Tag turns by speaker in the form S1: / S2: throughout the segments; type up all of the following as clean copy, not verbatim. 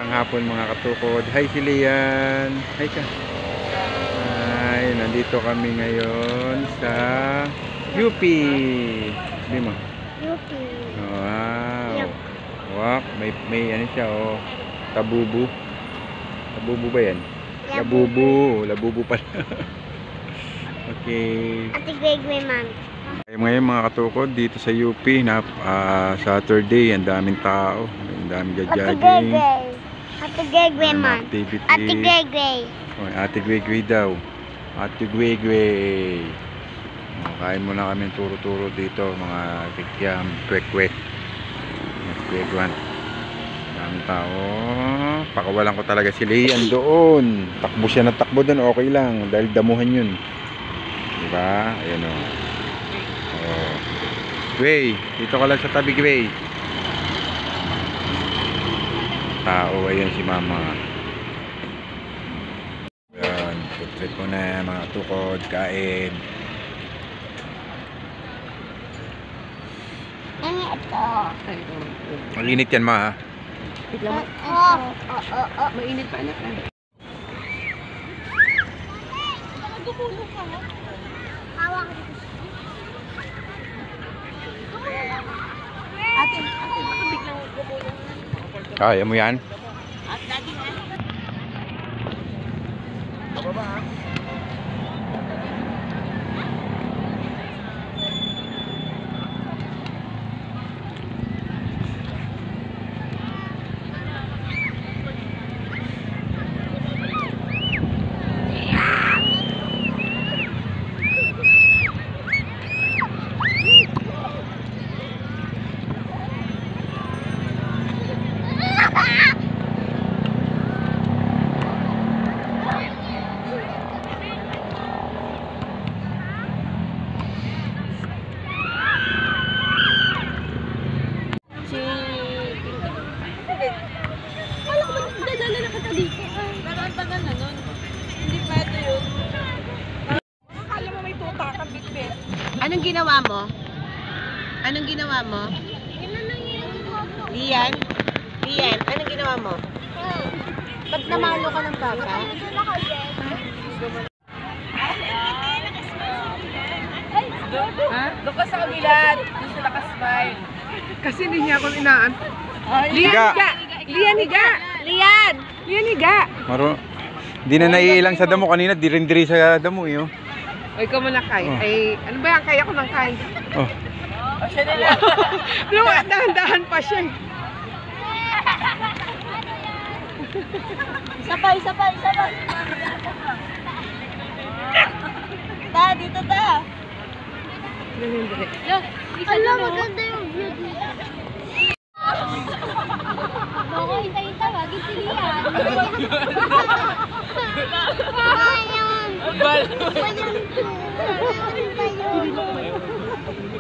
S1: Magandang hapon mga katukod. Hi si Lian. Hi ka. Hi, nandito kami ngayon sa UP. Di mo?
S2: UP.
S1: Wow.
S2: Yep.
S1: Wow, may ano siya oh. Tabubu. Tabubu ba yan?
S2: Labubu.
S1: Labubu pala. Okay.
S2: Ate Greg may man.
S1: Ngayon mga katukod dito sa UP na Saturday, ang daming tao, ang daming
S2: Ate
S1: jogging.
S2: Greg. Ate Greg may man.
S1: Activity.
S2: Ate Greg.
S1: Oh, Ate Gwegwe daw. Ate Gwegwe. Oh, kain muna kami turo-turo dito mga kikyam, kwek-kwek. Kwek-kwan. Daming tao. Pakawalan ko talaga si Lian doon. Takbo siya ng takbo doon, okay lang dahil damuhan yun. Diba? Ayan o. Oh. Gwey, dito ka lang sa tabi, Gwey. Tao, ayan si mama. Ayan, food trip ko na mga tukod, kain.
S2: Ano ito?
S1: Malinit yan ma ha.
S3: Mainit pa anak.
S2: Hawak.
S3: Ate, baka biglang gumulong.
S1: Kaya mo yan?
S3: At dati nga. Anong ginawa mo? Anong ginawa mo? Lian? Lian, anong ginawa mo? Ba't namalo ka ng papa? Ha?
S4: Doon ka sa kabila, doon sila ka-smile.
S3: Kasi hindi niya ako inaan.
S1: Higa.
S3: Lian, higa! Lian! Lian, higa!
S1: Maro. Di na naiilang sa damo kanina, di rin diri sa damo eh. Oh.
S3: O, ikaw muna kay.
S1: Oh.
S3: Ay, ano ba yan? Kaya ko nang kay.
S1: Oh.
S4: O, siya nila.
S3: Dahan-dahan pa siya.
S2: Sabay. Ta, dito ta. Ala, maganda yung view dito. Bako, hintay-hintay, wagin si Lian.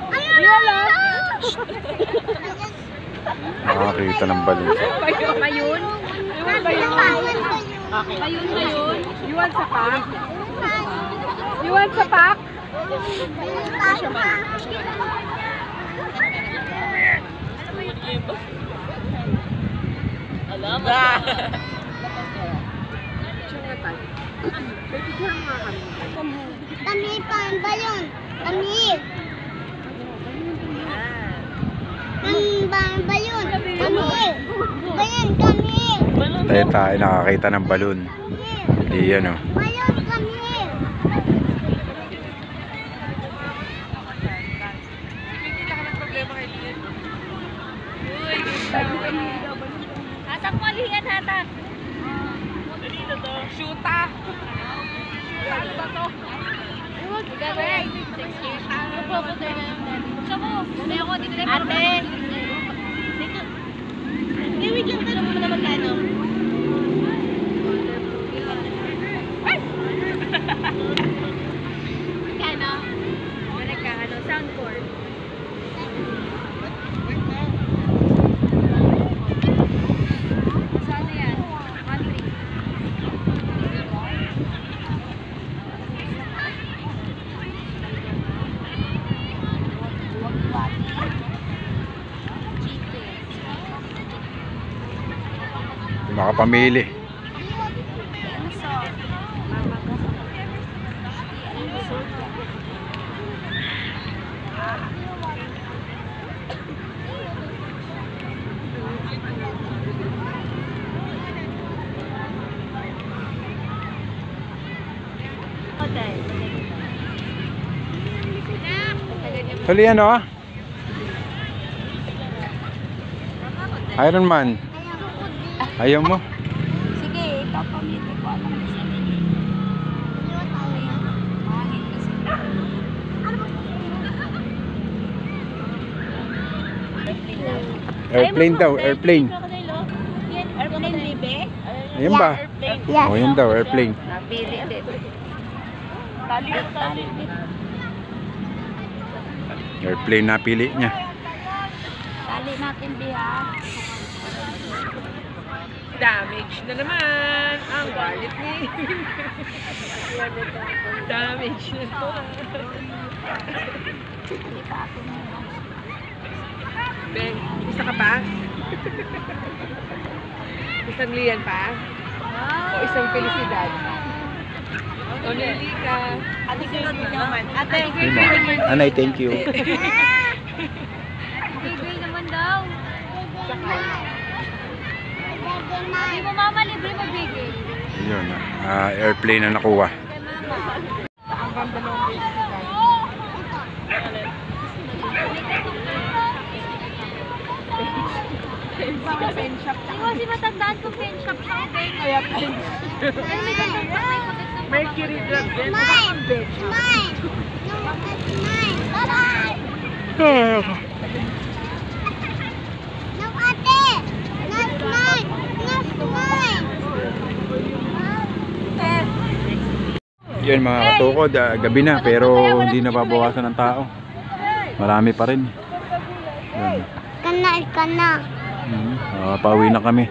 S2: Ayun.
S1: Nakakita ng balon.
S3: Mayun? Mayun? You want sa pack? You want sa pack?
S4: Alam mo.
S2: Kami pa ang balon. Kami. Ang balon. Kami. Balon kami.
S1: Tayo nakakita ng balon. Hindi yan oh.
S2: Balon kami.
S4: Hatak mo, Lian, hatak. Dito to. Shoota. Ano ba to? Gagawin. Ano po ko tayo na yung gusto mo. Dito ako, dito na. Ate. Dito. Bigyan ka naman na magkano. Magkano? Ano? Sound cord. Saan yan? 1-3.
S1: makapamili. Huli ano ah? Iron Man. Ayaw mo?
S4: Sige, papamili ko. Anong gusto niyo? Mahal kasi.
S1: Airplane daw, airplane.
S4: Airplane, bibe?
S1: Ayun ba?
S2: Yes.
S1: Oh, yun daw, airplane.
S4: Napili din. Tali.
S1: Airplane napili niya.
S4: Tali natin, biha.
S3: Damage na naman ang wallet ni. Damage na to.
S4: Hindi pa ako na.
S3: Ben, isa ka pa? Isang liyan pa? O isang felicidad? O nili ka? Ate, sunod mo naman. Ate,
S1: Anay, thank you.
S4: Libre naman daw. Hindi mo mama, libre mabigay.
S1: Yun, airplane na nakuha.
S4: Kay mama.
S3: ang ganda ng felicidad. Pen shop.
S4: Hindi ko kasi matandaan kung pen shop siya.
S3: Kaya pen
S4: Ay, may gandang pa. May magandang pa.
S3: Mercury Drug din.
S2: Mine.
S3: Ben shop.
S2: Mine. No, that's mine. Bye-bye. No, ate. That's mine. That's mine.
S1: Yun mga katukod, gabi na pero hindi nababawasan ng tao. Marami pa rin. Yun.
S2: Kana.
S1: Pauwi na kami.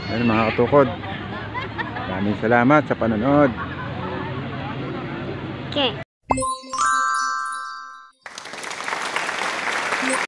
S1: Yun mga katukod. Maraming salamat sa panonood.
S2: Okay.